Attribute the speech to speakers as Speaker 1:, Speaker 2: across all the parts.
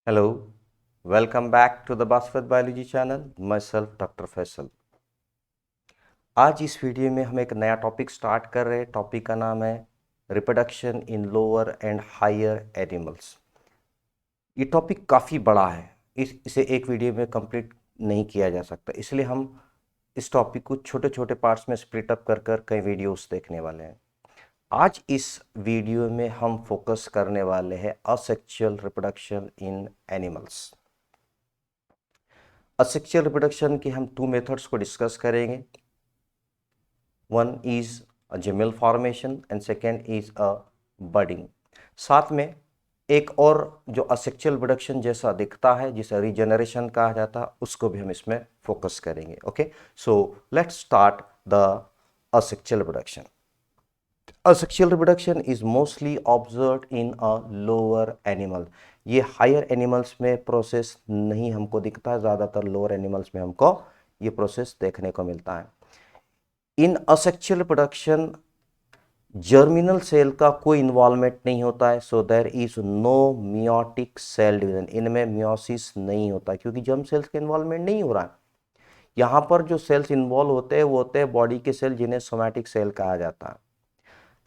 Speaker 1: Hello, welcome back to the Basfet Biology channel. Myself Dr. Faisal. आज इस video में हम एक नया टॉपिक स्टार्ट कर रहे हैं। टॉपिक का नाम है reproduction in lower and higher animals. ये टॉपिक काफ़ी बड़ा है, इसे एक वीडियो में कंप्लीट नहीं किया जा सकता, इसलिए हम इस टॉपिक को छोटे छोटे पार्ट्स में स्प्लिट अप कर कर कई वीडियोस देखने वाले हैं। आज इस वीडियो में हम फोकस करने वाले हैं asexual reproduction in animals. Asexual reproduction के हम 2 मेथड्स को डिस्कस करेंगे। One is a gemmule formation and second is a budding. साथ में एक और जो असेक्सुअल रिप्रोडक्शन जैसा दिखता है, जिसे रीजनरेशन कहा जाता है, उसको भी हम इसमें फोकस करेंगे। Okay, so let's start the asexual reproduction. Asexual reproduction is mostly observed in a lower animal। ये हायर एनिमल्स में प्रोसेस नहीं हमको दिखता है, ज़्यादातर लोअर एनिमल्स में हमको ये प्रोसेस देखने को मिलता है। इन असेक्सुअल रिप्रोडक्शन जर्मिनल सेल का कोई इन्वॉल्वमेंट नहीं होता है, so there is no meiotic cell division. इनमें मियोसिस नहीं होता क्योंकि जर्म सेल्स का इन्वॉल्वमेंट नहीं हो रहा है। यहाँ पर जो सेल्स इन्वॉल्व होते हैं वो होते हैं बॉडी के सेल, जिन्हें सोमैटिक सेल कहा जाता है।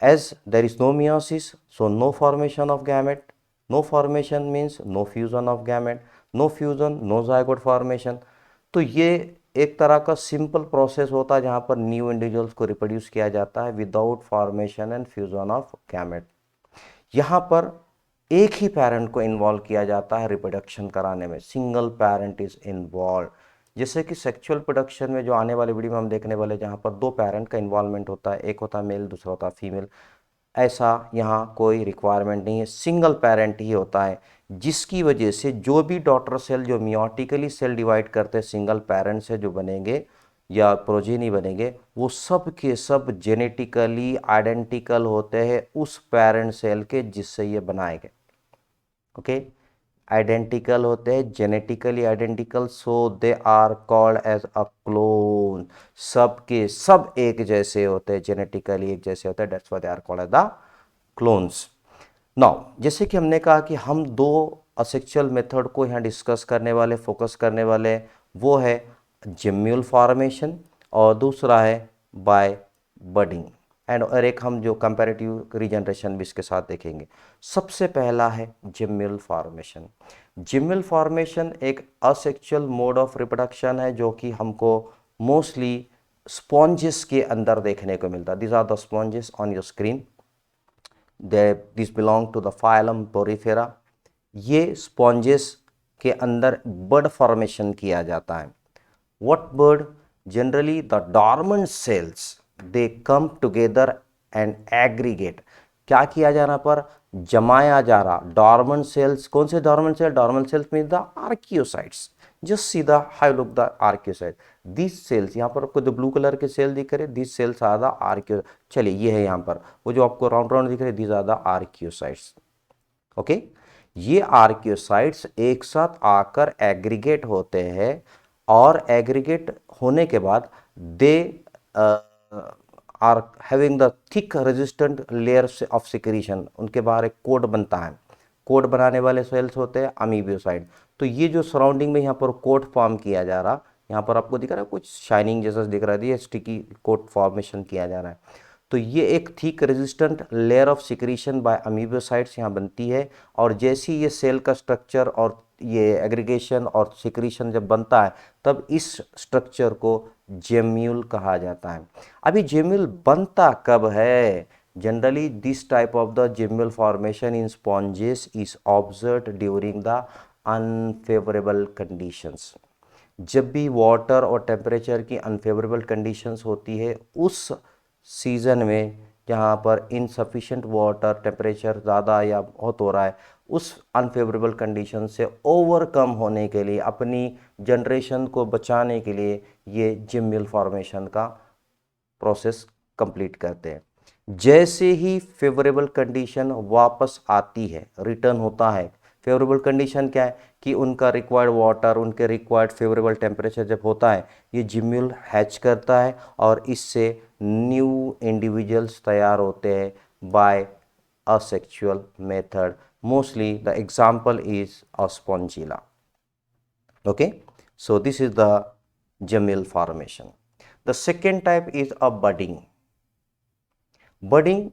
Speaker 1: As there is no meiosis, so no formation of gamete. No formation means no fusion of gamete. No fusion, no zygote formation। तो ये एक तरह का सिंपल प्रोसेस होता है जहाँ पर न्यू इंडिविजुअल्स को रिप्रोड्यूस किया जाता है without formation and fusion of gamete. यहाँ पर एक ही पेरेंट को इन्वॉल्व किया जाता है रिप्रोडक्शन कराने में, सिंगल पेरेंट इज इन्वॉल्व। जैसे कि सेक्सुअल प्रोडक्शन में जो आने वाले वीडियो में हम देखने वाले, जहाँ पर 2 पेरेंट का इन्वॉल्वमेंट होता है, एक होता है मेल, दूसरा होता है फीमेल। ऐसा यहाँ कोई रिक्वायरमेंट नहीं है, सिंगल पेरेंट ही होता है, जिसकी वजह से जो भी डॉटर सेल जो मियोटिकली सेल डिवाइड करते हैं सिंगल पेरेंट से जो बनेंगे या प्रोजेनी बनेंगे, वो सब के सब जेनेटिकली आइडेंटिकल होते हैं उस पेरेंट सेल के जिससे ये बनाए गए। ओके, आइडेंटिकल होते हैं, genetically identical, so they are called as a clone. सब के सब एक जैसे होते हैं, जेनेटिकली एक जैसे होते हैं, that's why they are called as the clones. Now, जैसे कि हमने कहा कि हम 2 असेक्सुअल मेथड को यहाँ डिस्कस करने वाले, फोकस करने वाले, वो है जेम्यूल फॉर्मेशन और दूसरा है बाय बडिंग, और एक हम जो कंपैरेटिव रीजनरेशन भी इसके साथ देखेंगे। सबसे पहला है जेम्यूल फॉर्मेशन। जेम्यूल फॉर्मेशन एक असेक्सुअल मोड ऑफ रिप्रोडक्शन है जो कि हमको मोस्टली स्पॉन्जेस के अंदर देखने को मिलता है। These are the sponges on your screen, this belong to the phylum Porifera. ये स्पॉन्जेस के अंदर बर्ड फॉर्मेशन किया जाता है। What bud? Generally the dormant cells, they come together and aggregate. क्या किया जा रहा पर? जमाया जा रहा डॉर्मेंट सेल्स। कौन से dormant cell? Dormant cells mean the archaeocytes. Just see the high look the archaeocyte. This cells, यहाँ पर आपको जो ब्लू कलर के सेल दिख रहे, this cells are the archaeo. चलिए, ये है यहाँ पर वो जो आपको राउंड राउंड दिख रहे, this are the archaeocytes. Okay, ये आर्कियोसाइट्स एक साथ आकर एग्रीगेट होते हैं और एग्रीगेट होने के बाद they are having the thick resistant layers of secretion. उनके बाहर एक कोट बनता है। कोट बनाने वाले सेल्स होते हैं अमीबियोसाइट। तो ये जो सराउंडिंग में यहाँ पर कोट फॉर्म किया जा रहा, यहाँ पर आपको दिख रहा है कुछ शाइनिंग जैसा दिख रहा है, ये स्टिकी कोट फॉर्मेशन किया जा रहा है। तो ये एक thick resistant layer of secretion by amoebocytes यहाँ बनती है। और जैसे ये सेल का स्ट्रक्चर और ये एग्रीगेशन और सिक्रीशन जब बनता है, तब इस स्ट्रक्चर को जेम्यूल कहा जाता है। अभी जेम्यूल बनता कब है? Generally this type of the gemmule formation in sponges is observed during the unfavourable conditions. जब भी वाटर और टेम्परेचर की अनफेवरेबल कंडीशंस होती है, उस सीज़न में जहाँ पर इनसफिशेंट वाटर, टेम्परेचर ज़्यादा या बहुत हो रहा है, उस अनफेवरेबल कंडीशन से ओवरकम होने के लिए, अपनी जनरेशन को बचाने के लिए, ये जेम्यूल फॉर्मेशन का प्रोसेस कंप्लीट करते हैं। जैसे ही फेवरेबल कंडीशन वापस आती है, रिटर्न होता है। फेवरेबल कंडीशन क्या है? कि उनका रिक्वायर्ड वाटर, उनके रिक्वायर्ड फेवरेबल टेम्परेचर जब होता है, ये जिम्यूल हैच करता है और इससे न्यू इंडिविजुअल्स तैयार होते हैं bye asexual method, Mostly the example is a spongilla. Okay, so this is the Jamil formation. The second type is a budding. Budding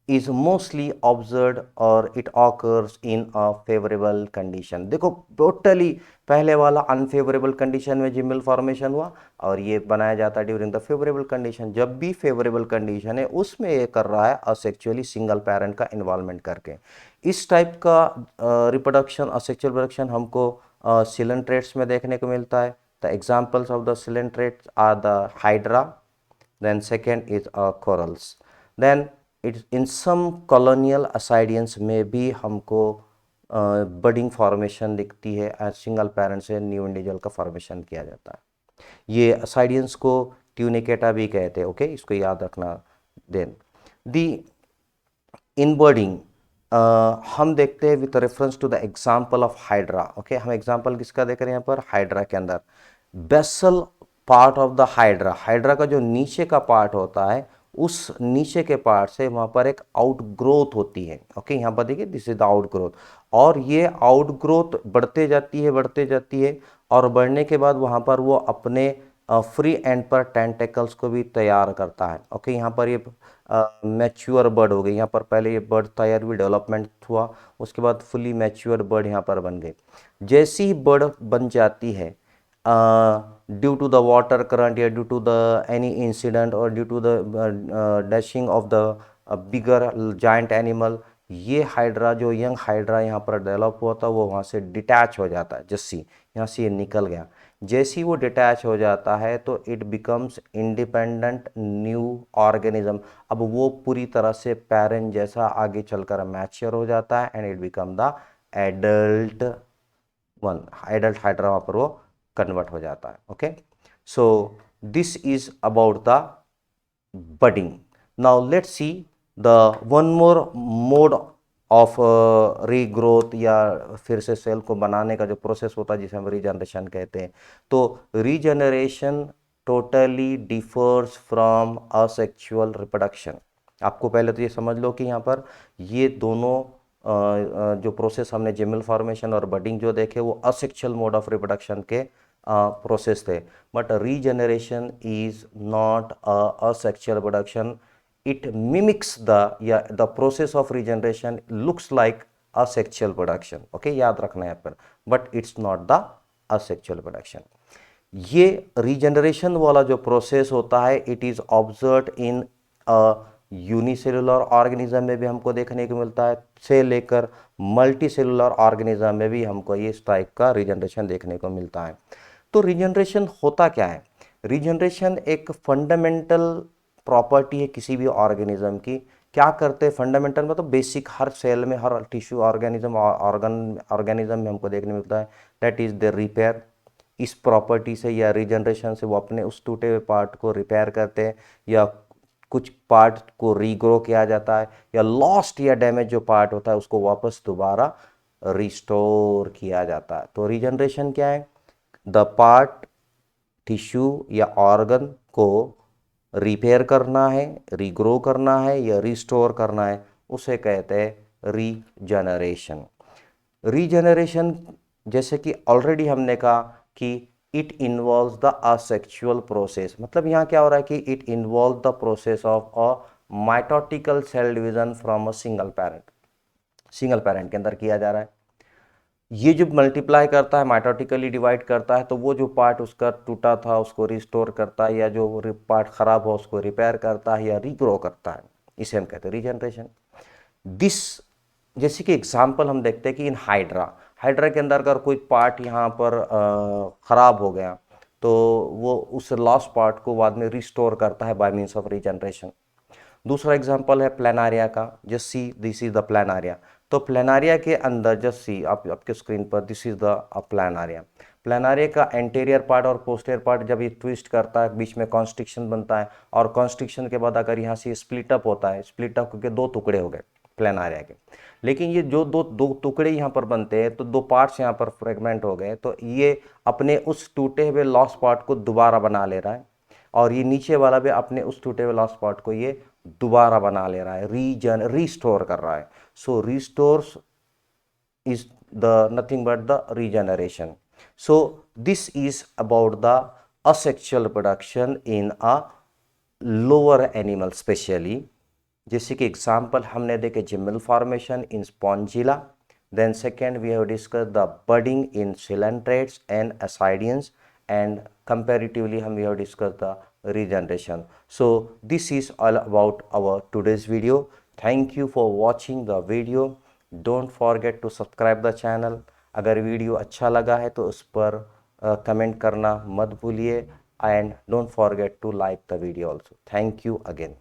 Speaker 1: is mostly observed or it occurs in a favorable condition. देखो totally पहले वाला unfavourable condition में जिमिल formation हुआ और ये बनाया जाता है ड्यूरिंग द फेवरेबल कंडीशन. जब भी फेवरेबल कंडीशन है उसमें ये कर रहा है असेक्चुअली सिंगल पेरेंट का इन्वॉल्वमेंट करके. इस टाइप का रिप्रोडक्शन असेक्चुअल प्रोडक्शन हमको सिलेंट्रेट्स में देखने को मिलता है. The examples of the coelenterates are the hydra, then second is corals. then it in some colonial ascidians में भी हमको बडिंग फॉर्मेशन दिखती है. सिंगल पेरेंट से न्यू इंडिविजुअल का फॉर्मेशन किया जाता है. ये ascidians को ट्यूनिकेटा भी कहते हैं. ओके, इसको याद रखना. देन दी इनबर्डिंग हम देखते हैं with reference to the example of hydra. Okay, हम एग्जाम्पल किसका देख रहे हैं यहाँ पर? हाइड्रा के अंदर basal part of the hydra. Hydra का जो नीचे का पार्ट होता है उस नीचे के पार्ट से वहाँ पर एक आउटग्रोथ होती है. ओके, यहाँ पर देखिए दिस इज द आउटग्रोथ. और ये आउटग्रोथ बढ़ते जाती है और बढ़ने के बाद वहाँ पर वो अपने फ्री एंड पर टेंटेकल्स को भी तैयार करता है. ओके, यहाँ पर ये मैच्योर बर्ड हो गई. यहाँ पर पहले ये बर्ड तैयार हुई, डेवलपमेंट हुआ, उसके बाद फुली मैच्योर बर्ड यहाँ पर बन गई. जैसी ही बर्ड बन जाती है due to the water current या due to the any incident or due to the dashing of the bigger giant animal, ये हाइड्रा जो यंग हाइड्रा यहाँ पर डेवलप हुआ था वो वहाँ से डिटैच हो जाता है. जैसी यहाँ से ये निकल गया, जैसी वो डिटैच हो जाता है तो it becomes independent new organism. अब वो पूरी तरह से पेरेंट जैसा आगे चलकर मैच्योर हो जाता है and it become the adult one. Adult hydra वहाँ पर वो कन्वर्ट हो जाता है. Okay, so this is about the budding. Now let's see the one more mode of regrowth या फिर से सेल को बनाने का जो प्रोसेस होता है जिसे हम रीजनरेशन कहते हैं. तो regeneration totally differs from asexual reproduction. आपको पहले तो ये समझ लो कि यहाँ पर ये दोनों जो प्रोसेस हमने जिमिल फॉर्मेशन और बडिंग जो देखे वो असेक्सुअल मोड ऑफ रिप्रोडक्शन के प्रोसेस थे. But regeneration is not a sexual production. It mimics the process of regeneration looks like a sexual production. Okay, याद रखना है यहाँ पर, but it's not the asexual production. ये रीजनरेशन वाला जो प्रोसेस होता है it is observed in unicellular organism में भी हमको देखने को मिलता है, से लेकर मल्टी सेलुलर ऑर्गेनिज्म में भी हमको ये इस टाइप का रीजनरेशन देखने को मिलता है. तो रीजनरेशन होता क्या है? रीजनरेशन एक फंडामेंटल प्रॉपर्टी है किसी भी ऑर्गेनिज्म की. क्या करते हैं फंडामेंटल मतलब बेसिक, हर सेल में हर टिश्यू ऑर्गेनिज्म में हमको देखने मिलता है. That is the repair. इस प्रॉपर्टी से या रीजनरेशन से वो अपने उस टूटे हुए पार्ट को रिपेयर करते हैं या कुछ पार्ट को रीग्रो किया जाता है या लॉस्ट या डैमेज जो पार्ट होता है उसको वापस दोबारा रिस्टोर किया जाता है. तो रीजनरेशन क्या है? द पार्ट टिश्यू या ऑर्गन को रिपेयर करना है, रीग्रो करना है या रिस्टोर करना है, उसे कहते हैं रीजनरेशन. रीजनरेशन जैसे कि ऑलरेडी हमने कहा कि it involves the asexual process. मतलब यहाँ क्या हो रहा है कि it involve the process of a mitotical cell division from a single parent. Single parent के अंदर किया जा रहा है. ये जब मल्टीप्लाई करता है, माइटोटिकली डिवाइड करता है, तो वो जो पार्ट उसका टूटा था उसको रिस्टोर करता है या जो पार्ट खराब हो उसको रिपेयर करता है या रीग्रो करता है. इसे हम कहते हैं रीजनरेशन. दिस जैसे कि एग्जाम्पल हम देखते हैं कि इन हाइड्रा के अंदर अगर कोई पार्ट यहाँ पर ख़राब हो गया तो वो उस लॉस्ट पार्ट को बाद में रिस्टोर करता है बाय मीन्स ऑफ रीजनरेशन. दूसरा एग्जांपल है प्लेनारिया का. Just see this is the planaria. तो प्लेनारिया के अंदर जस्ट सी आपके स्क्रीन पर this is the planaria. Planaria का एंटीरियर पार्ट और पोस्टीरियर पार्ट जब ये ट्विस्ट करता है बीच में कॉन्स्ट्रिक्शन बनता है और कॉन्स्ट्रिक्शन के बाद अगर यहाँ से स्प्लिट अप होता है, स्प्लिट अप करके दो टुकड़े हो गए प्लेनारिया के. लेकिन ये जो दो टुकड़े यहाँ पर बनते हैं तो दो पार्ट्स यहाँ पर फ्रेगमेंट हो गए तो ये अपने उस टूटे हुए लॉस्ट पार्ट को दोबारा बना ले रहा है और ये नीचे वाला भी अपने उस टूटे हुए लॉस्ट पार्ट को ये दोबारा बना ले रहा है, रीस्टोर कर रहा है. सो restores is the nothing but the regeneration. So this is about the asexual reproduction in a lower animal specially. जैसे कि एग्जाम्पल हमने देखे gemmule formation in Spongilla, then second we have discussed the budding in coelentrates and ascidians, and comparatively we have discussed the regeneration. So this is all about our today's video. Thank you for watching the video. Don't forget to subscribe the channel. अगर video अच्छा लगा है तो उस पर comment करना मत भूलिए, and don't forget to like the video also. Thank you again.